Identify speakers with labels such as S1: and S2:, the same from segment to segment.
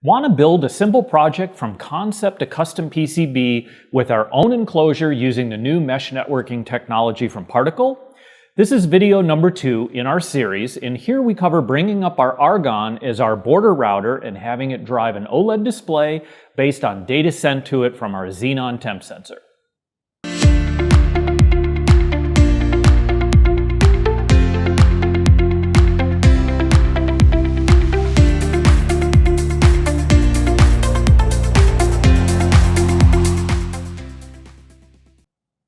S1: Want to build a simple project from concept to custom PCB with our own enclosure using the new mesh networking technology from Particle? This is video number 2 in our series, and here we cover bringing up our Argon as our border router and having it drive an OLED display based on data sent to it from our Xenon temp sensor.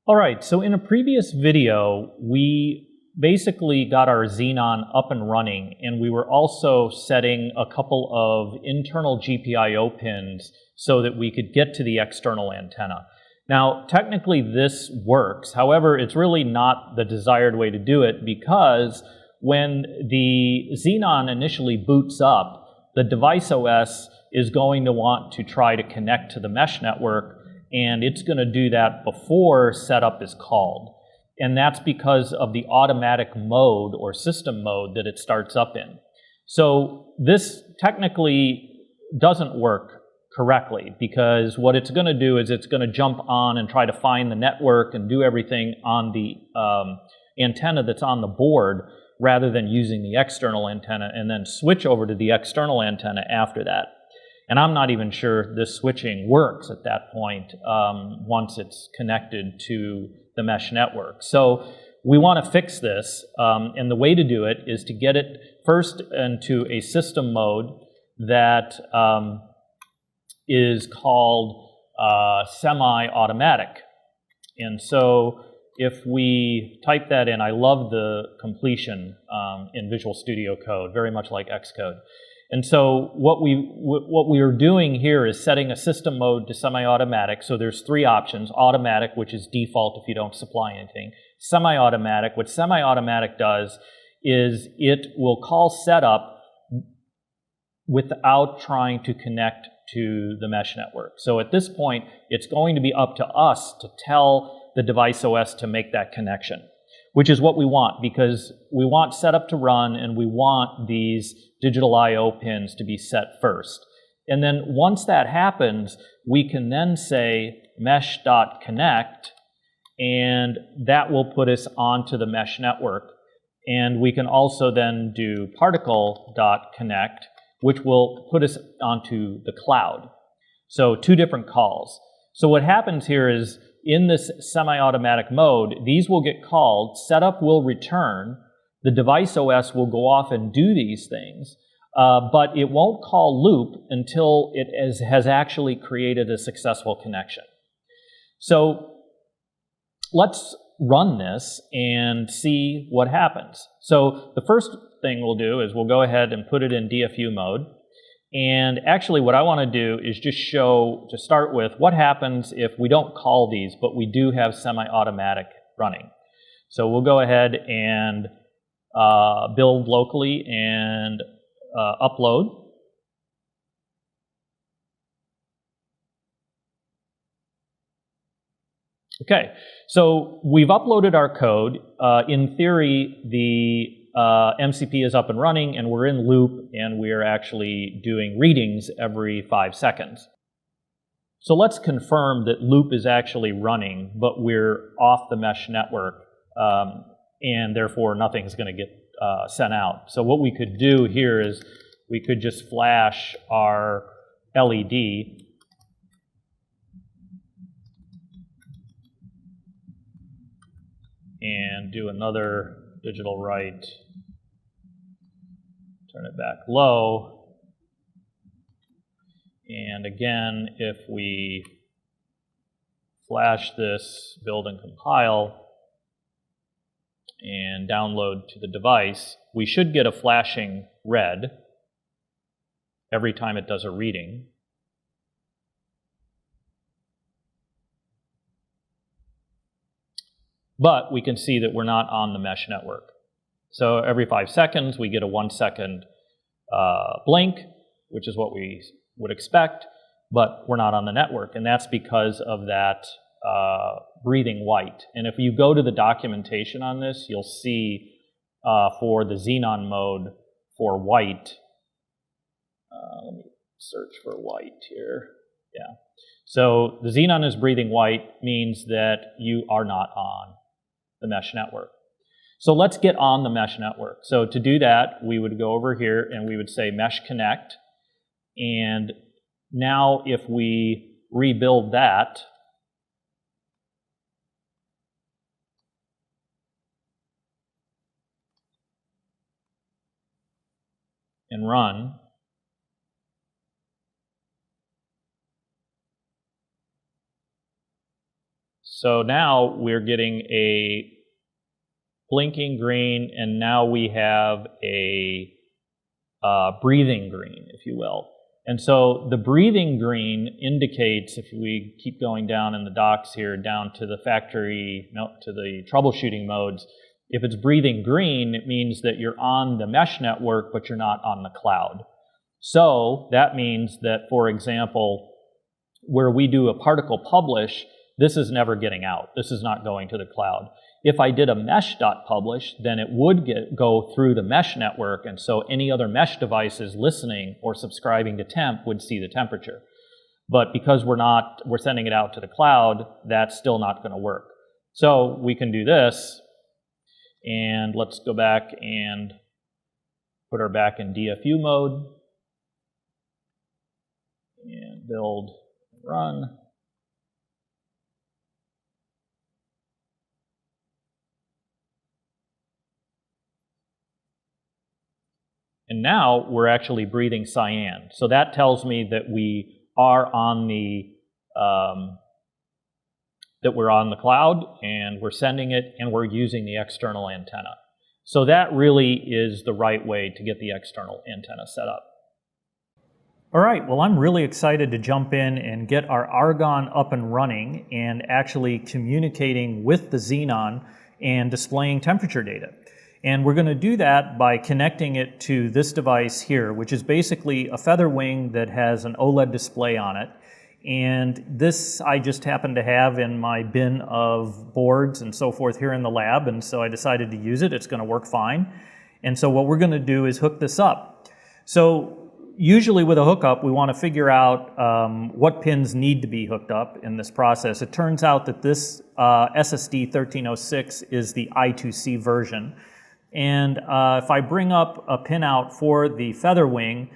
S1: Alright, so in a previous video, we basically got our Xenon up and running, and we were also setting a couple of internal GPIO pins so that we could get to the external antenna. Now, technically this works, however, it's really not the desired way to do it because when the Xenon initially boots up, the device OS is going to want to try to connect to the mesh network, and it's going to do that before setup is called. And that's because of the automatic mode or system mode that it starts up in. So this technically doesn't work correctly because what it's going to do is it's going to jump on and try to find the network and do everything on the antenna that's on the board rather than using the external antenna and then switch over to the external antenna after that. And I'm not even sure this switching works at that point once it's connected to the mesh network. So we want to fix this, and the way to do it is to get it first into a system mode that is called semi-automatic. And so if we type that in, I love the completion in Visual Studio Code, very much like Xcode. And so what we are doing here is setting a system mode to semi-automatic. So there's 3 options: automatic, which is default if you don't supply anything; semi-automatic. What semi-automatic does is it will call setup without trying to connect to the mesh network. So at this point, it's going to be up to us to tell the device OS to make that connection, which is what we want because we want setup to run and we want these digital I/O pins to be set first. And then once that happens, we can then say mesh.connect, and that will put us onto the mesh network. And we can also then do particle.connect, which will put us onto the cloud. So 2 different calls. So what happens here is in this semi-automatic mode, these will get called, setup will return, the device OS will go off and do these things, but it won't call loop until it has actually created a successful connection. So let's run this and see what happens. So the first thing we'll do is we'll go ahead and put it in DFU mode. And actually what I want to do is just show, to start with, what happens if we don't call these, but we do have semi-automatic running. So we'll go ahead and build locally and upload. Okay, so we've uploaded our code. In theory, the MCP is up and running, and we're in loop, and we're actually doing readings every 5 seconds. So let's confirm that loop is actually running, but we're off the mesh network, and therefore nothing's going to get sent out. So what we could do here is we could just flash our LED and do another digital write, turn it back low, and again, if we flash this, build and compile, and download to the device, we should get a flashing red every time it does a reading. But we can see that we're not on the mesh network. So every 5 seconds, we get a 1-second blink, which is what we would expect, but we're not on the network. And that's because of that breathing white. And if you go to the documentation on this, you'll see for the Xenon mode for white, let me search for white here. Yeah. So the Xenon is breathing white means that you are not on the mesh network. So let's get on the mesh network. So to do that, we would go over here and we would say mesh connect. And now if we rebuild that, and run, so now we're getting a blinking green, and now we have a breathing green, if you will. And so the breathing green indicates, if we keep going down in the docs here, down to the factory, to the troubleshooting modes, if it's breathing green, it means that you're on the mesh network, but you're not on the cloud. So that means that, for example, where we do a particle publish, this is never getting out. This is not going to the cloud. If I did a mesh.publish, then it would go through the mesh network, and so any other mesh devices listening or subscribing to temp would see the temperature. But because we're sending it out to the cloud, that's still not going to work. So we can do this, and let's go back and put her back in DFU mode, and build, run. And now we're actually breathing cyan. So that tells me that we are on the cloud, and we're sending it, and we're using the external antenna. So that really is the right way to get the external antenna set up. All right, well, I'm really excited to jump in and get our Argon up and running and actually communicating with the Xenon and displaying temperature data. And we're going to do that by connecting it to this device here, which is basically a feather wing that has an OLED display on it. And this I just happen to have in my bin of boards and so forth here in the lab, and so I decided to use it. It's going to work fine. And so what we're going to do is hook this up. So usually with a hookup, we want to figure out what pins need to be hooked up in this process. It turns out that this SSD 1306 is the I2C version. And if I bring up a pinout for the feather wing,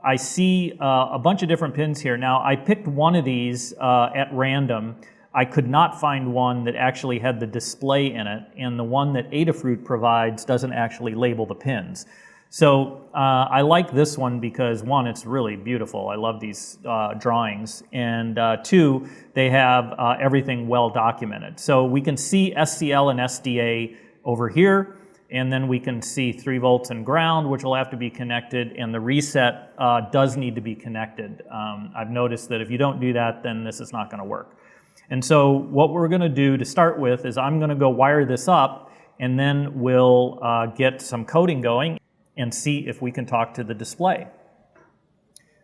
S1: I see a bunch of different pins here. Now, I picked one of these at random. I could not find one that actually had the display in it, and the one that Adafruit provides doesn't actually label the pins. So I like this one because, one, it's really beautiful. I love these drawings. And two, they have everything well documented. So we can see SCL and SDA over here. And then we can see 3 volts and ground, which will have to be connected, and the reset does need to be connected. I've noticed that if you don't do that, then this is not going to work. And so what we're going to do to start with is I'm going to go wire this up, and then we'll get some coding going and see if we can talk to the display.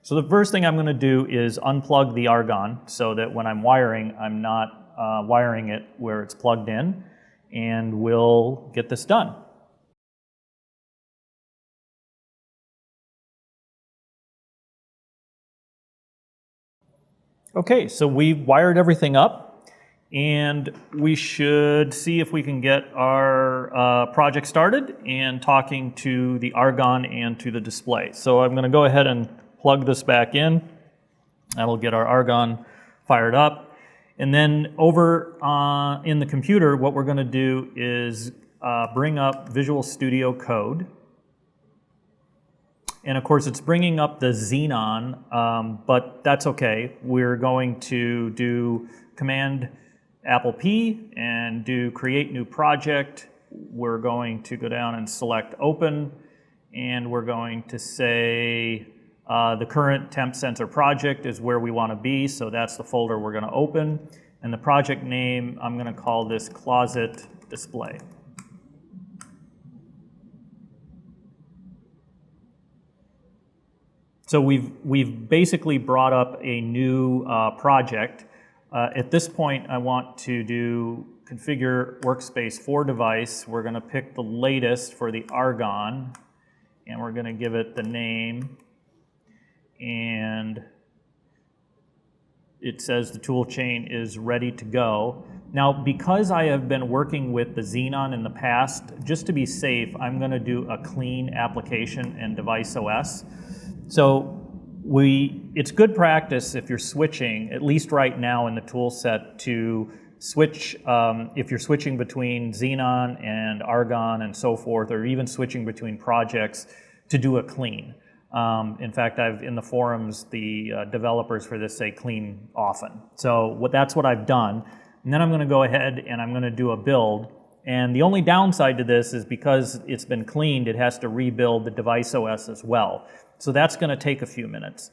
S1: So the first thing I'm going to do is unplug the Argon so that when I'm wiring, I'm not wiring it where it's plugged in, and we'll get this done. Okay, so we've wired everything up, and we should see if we can get our project started and talking to the Argon and to the display. So I'm going to go ahead and plug this back in. That'll get our Argon fired up. And then over in the computer, what we're going to do is bring up Visual Studio Code. And of course, it's bringing up the Xenon, but that's okay. We're going to do Command Apple P and do Create New Project. We're going to go down and select Open, and we're going to say the current temp sensor project is where we want to be, so that's the folder we're going to open. And the project name, I'm going to call this Closet Display. So we've basically brought up a new project. At this point, I want to do configure workspace for device. We're going to pick the latest for the Argon, and we're going to give it the name. and it says the tool chain is ready to go. Now, because I have been working with the Xenon in the past, just to be safe, I'm going to do a clean application and device OS. So it's good practice if you're switching, at least right now in the tool set, to switch, if you're switching between Xenon and Argon and so forth, or even switching between projects, to do a clean. In fact, in the forums, the developers for this say clean often. So that's what I've done. And then I'm going to go ahead and I'm going to do a build. And the only downside to this is because it's been cleaned, it has to rebuild the device OS as well. So that's going to take a few minutes.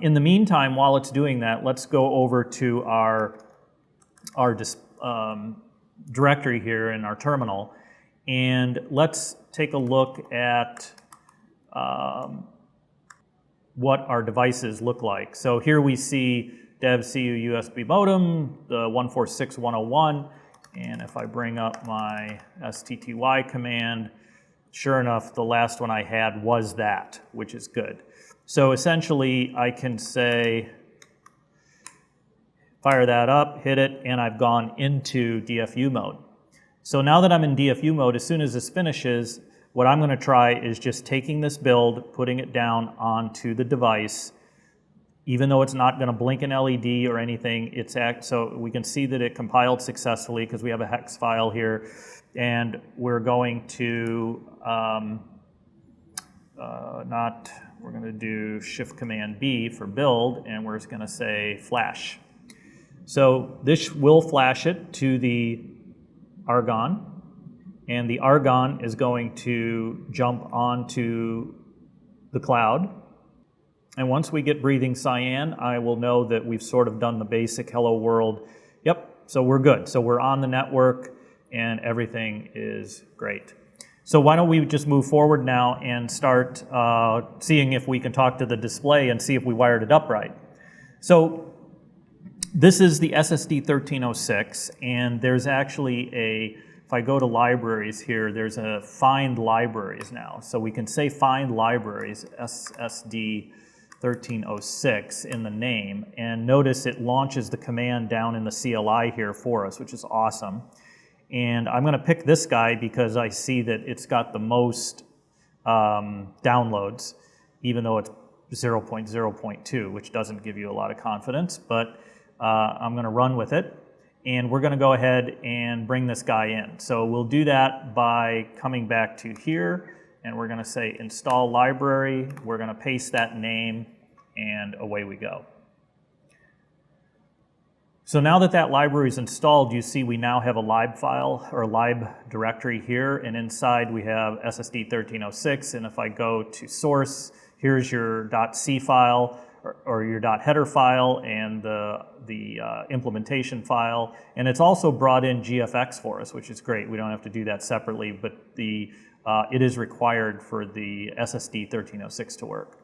S1: In the meantime, while it's doing that, let's go over to our directory here in our terminal. And let's take a look at what our devices look like. So here we see dev CU USB modem, the 146101, and if I bring up my STTY command, sure enough, the last one I had was that, which is good. So essentially, I can say, fire that up, hit it, and I've gone into DFU mode. So now that I'm in DFU mode, as soon as this finishes, what I'm going to try is just taking this build, putting it down onto the device. Even though it's not going to blink an LED or anything, so we can see that it compiled successfully because we have a hex file here. And we're going to, we're going to do Shift Command B for build, and we're just going to say flash. So this will flash it to the Argon, and the Argon is going to jump onto the cloud. And once we get breathing cyan, I will know that we've sort of done the basic hello world. Yep, so we're good. So we're on the network and everything is great. So why don't we just move forward now and start seeing if we can talk to the display and see if we wired it up right. So this is the SSD 1306, and there's actually if I go to libraries here, there's a find libraries now. So we can say find libraries, SSD 1306 in the name, and notice it launches the command down in the CLI here for us, which is awesome. And I'm going to pick this guy because I see that it's got the most downloads, even though it's 0.0.2, which doesn't give you a lot of confidence, but I'm going to run with it. And we're going to go ahead and bring this guy in. So we'll do that by coming back to here, and we're going to say install library. We're going to paste that name, and away we go. So now that that library is installed, you see we now have a lib file or lib directory here, and inside we have SSD 1306. And if I go to source, here's your .c file or your .header file and the implementation file. And it's also brought in GFX for us, which is great. We don't have to do that separately, but it is required for the SSD 1306 to work.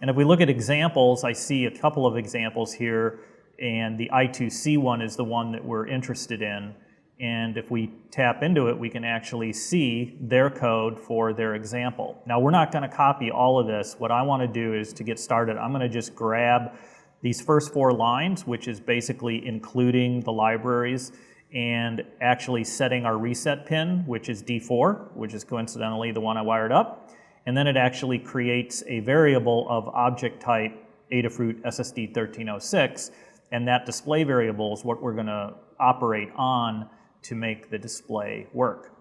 S1: And if we look at examples, I see a couple of examples here, and the I2C one is the one that we're interested in. And if we tap into it, we can actually see their code for their example. Now, we're not going to copy all of this. What I want to do is, to get started, I'm going to just grab these first 4 lines, which is basically including the libraries, and actually setting our reset pin, which is D4, which is coincidentally the one I wired up. And then it actually creates a variable of object type Adafruit SSD 1306, and that display variable is what we're going to operate on to make the display work.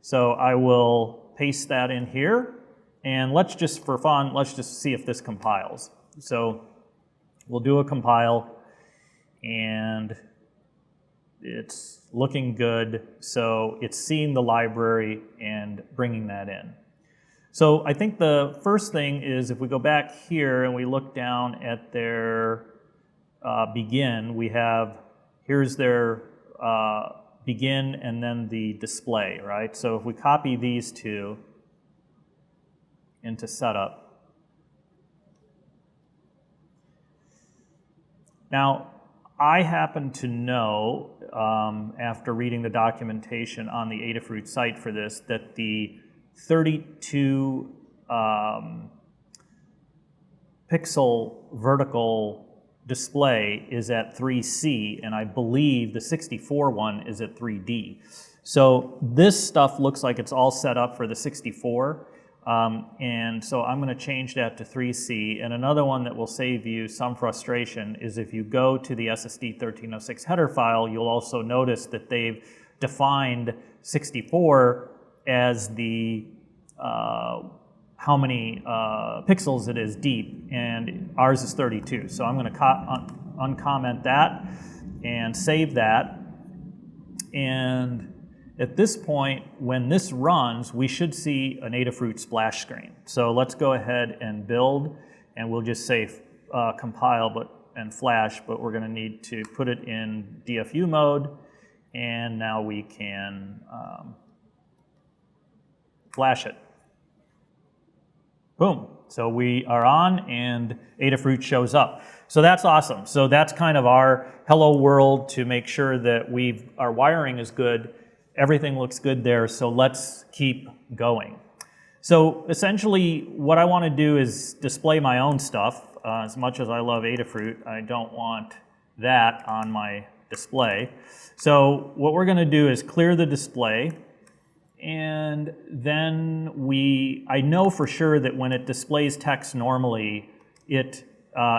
S1: So I will paste that in here, and let's just, for fun, let's just see if this compiles. So we'll do a compile, and it's looking good. So it's seeing the library and bringing that in. So I think the first thing is, if we go back here and we look down at their begin, we have, here's their begin and then the display, right? So if we copy these two into setup. Now, I happen to know, after reading the documentation on the Adafruit site for this, that the 32 pixel vertical display is at 3C, and I believe the 64 one is at 3D. So this stuff looks like it's all set up for the 64, and so I'm going to change that to 3C. And another one that will save you some frustration is if you go to the SSD 1306 header file, you'll also notice that they've defined 64 as the how many pixels it is deep, and ours is 32. So I'm going to uncomment that and save that. And at this point, when this runs, we should see an Adafruit splash screen. So let's go ahead and build, and we'll just say compile and flash, but we're going to need to put it in DFU mode, and now we can flash it. Boom. So we are on, and Adafruit shows up. So that's awesome. So that's kind of our hello world to make sure that our wiring is good. Everything looks good there, so let's keep going. So essentially, what I want to do is display my own stuff. As much as I love Adafruit, I don't want that on my display. So what we're going to do is clear the display, and then I know for sure that when it displays text normally, it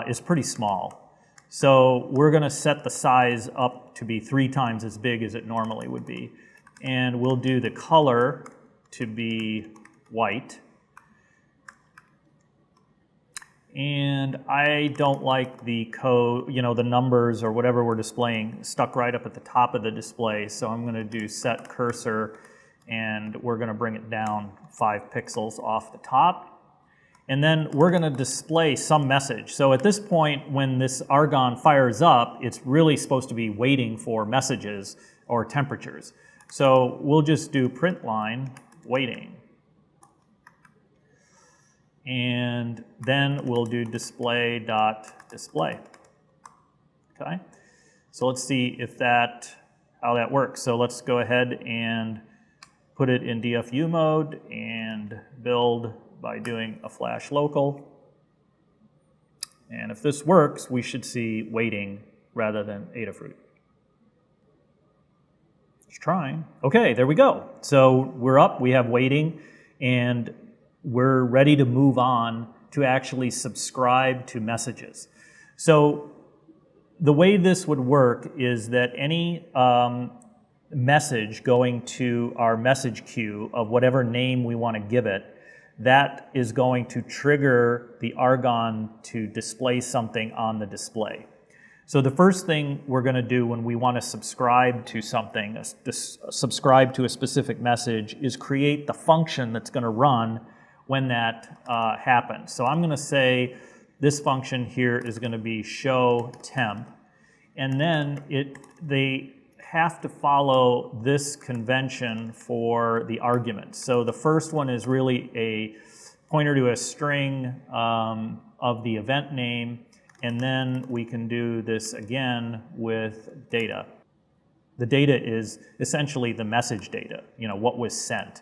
S1: is pretty small. So we're going to set the size up to be 3 times as big as it normally would be. And we'll do the color to be white. And I don't like the code, the numbers or whatever we're displaying stuck right up at the top of the display. So I'm going to do set cursor, and we're going to bring it down 5 pixels off the top. And then we're going to display some message. So at this point, when this Argon fires up, it's really supposed to be waiting for messages or temperatures. So we'll just do print line waiting. And then we'll do display.display. Okay? So let's see how that works. So let's go ahead and put it in DFU mode and build by doing a flash local. And if this works, we should see waiting rather than Adafruit. Trying. Okay, there we go. So we're up, we have waiting, and we're ready to move on to actually subscribe to messages. So the way this would work is that any message going to our message queue of whatever name we want to give it, that is going to trigger the Argon to display something on the display. So the first thing we're going to do when we want to subscribe to something, subscribe to a specific message, is create the function that's going to run when that happens. So I'm going to say this function here is going to be show temp, and then they have to follow this convention for the arguments. So the first one is really a pointer to a string of the event name. And then we can do this again with data. The data is essentially the message data, what was sent.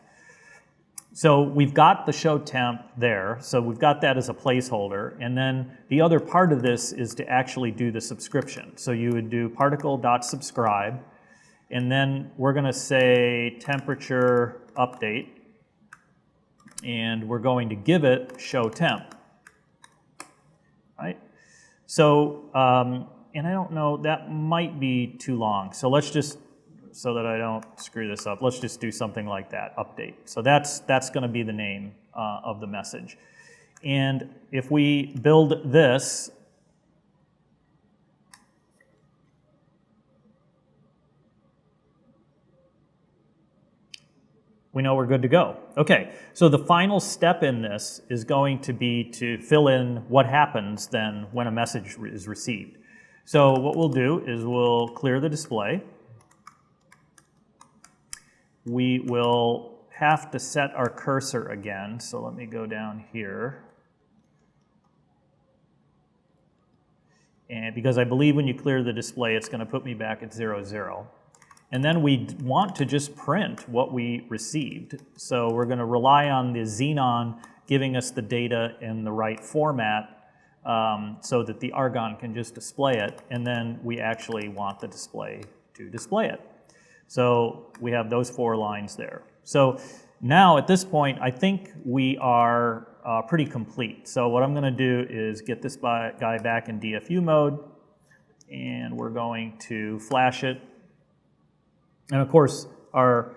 S1: So we've got the show temp there, so we've got that as a placeholder. And then the other part of this is to actually do the subscription. So you would do particle.subscribe, and then we're going to say temperature update, and we're going to give it show temp, right? So, and I don't know, that might be too long. So let's just, so that I don't screw this up, let's just do something like that, update. So that's going to be the name of the message. And if we build this, we know we're good to go. Okay, so the final step in this is going to be to fill in what happens then when a message is received. So what we'll do is we'll clear the display. We will have to set our cursor again, so let me go down here. And because I believe when you clear the display, it's going to put me back at 0, 0. And then we want to just print what we received. So we're going to rely on the Xenon giving us the data in the right format so that the Argon can just display it, and then we actually want the display to display it. So we have those 4 lines there. So now at this point, I think we are pretty complete. So what I'm going to do is get this guy back in DFU mode, and we're going to flash it. And of course, our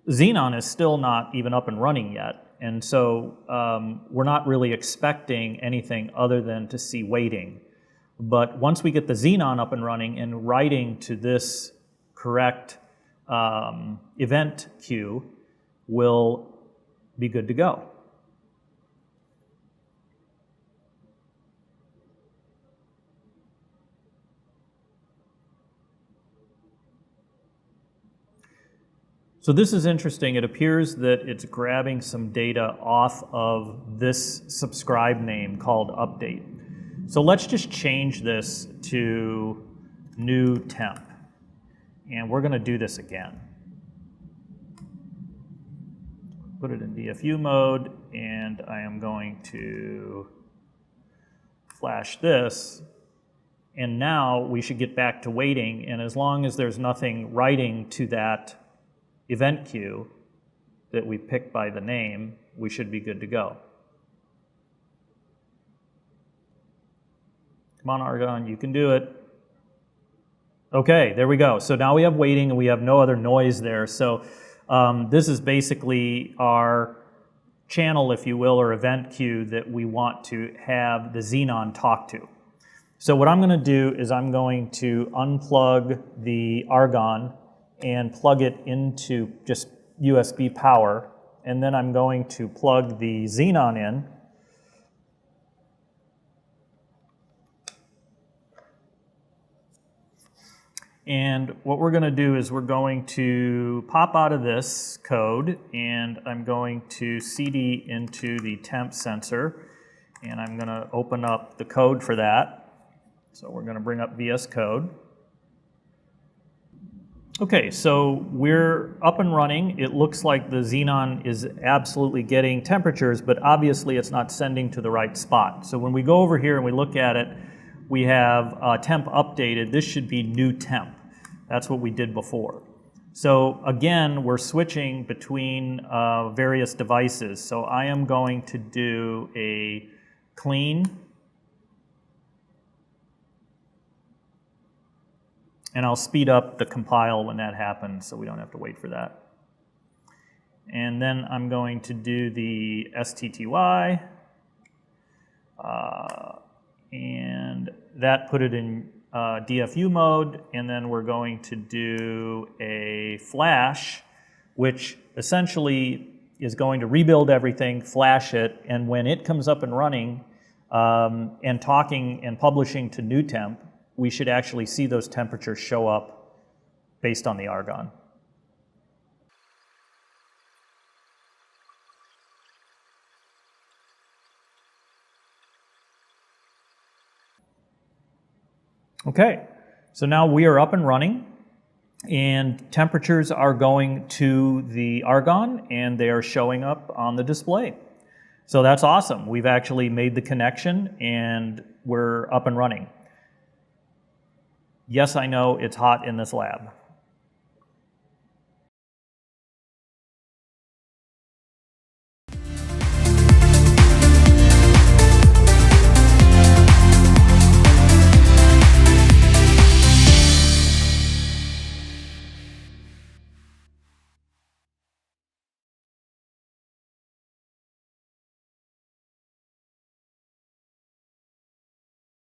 S1: Xenon is still not even up and running yet. And so we're not really expecting anything other than to see waiting. But once we get the Xenon up and running and writing to this correct event queue, we'll be good to go. So this is interesting. It appears that it's grabbing some data off of this subscribe name called update. So let's just change this to new temp. And we're going to do this again. Put it in DFU mode, and I am going to flash this. And now we should get back to waiting, and as long as there's nothing writing to that event queue that we picked by the name, we should be good to go. Come on, Argon, you can do it. Okay, there we go. So now we have waiting and we have no other noise there. So this is basically our channel, if you will, or event queue that we want to have the Xenon talk to. So what I'm going to do is I'm going to unplug the Argon and plug it into just USB power, and then I'm going to plug the Xenon in. And what we're going to do is we're going to pop out of this code, and I'm going to CD into the temp sensor, and I'm going to open up the code for that. So we're going to bring up VS Code. Okay, so we're up and running. It looks like the Xenon is absolutely getting temperatures, but obviously it's not sending to the right spot. So when we go over here and we look at it, we have temp updated. This should be new temp. That's what we did before. So again, we're switching between various devices. So I am going to do a clean. And I'll speed up the compile when that happens so we don't have to wait for that. And then I'm going to do the STTY. And that put it in DFU mode. And then we're going to do a flash, which essentially is going to rebuild everything, flash it, and when it comes up and running and talking and publishing to new temp, we should actually see those temperatures show up based on the Argon. Okay, so now we are up and running, and temperatures are going to the Argon, and they are showing up on the display. So that's awesome. We've actually made the connection, and we're up and running. Yes, I know it's hot in this lab.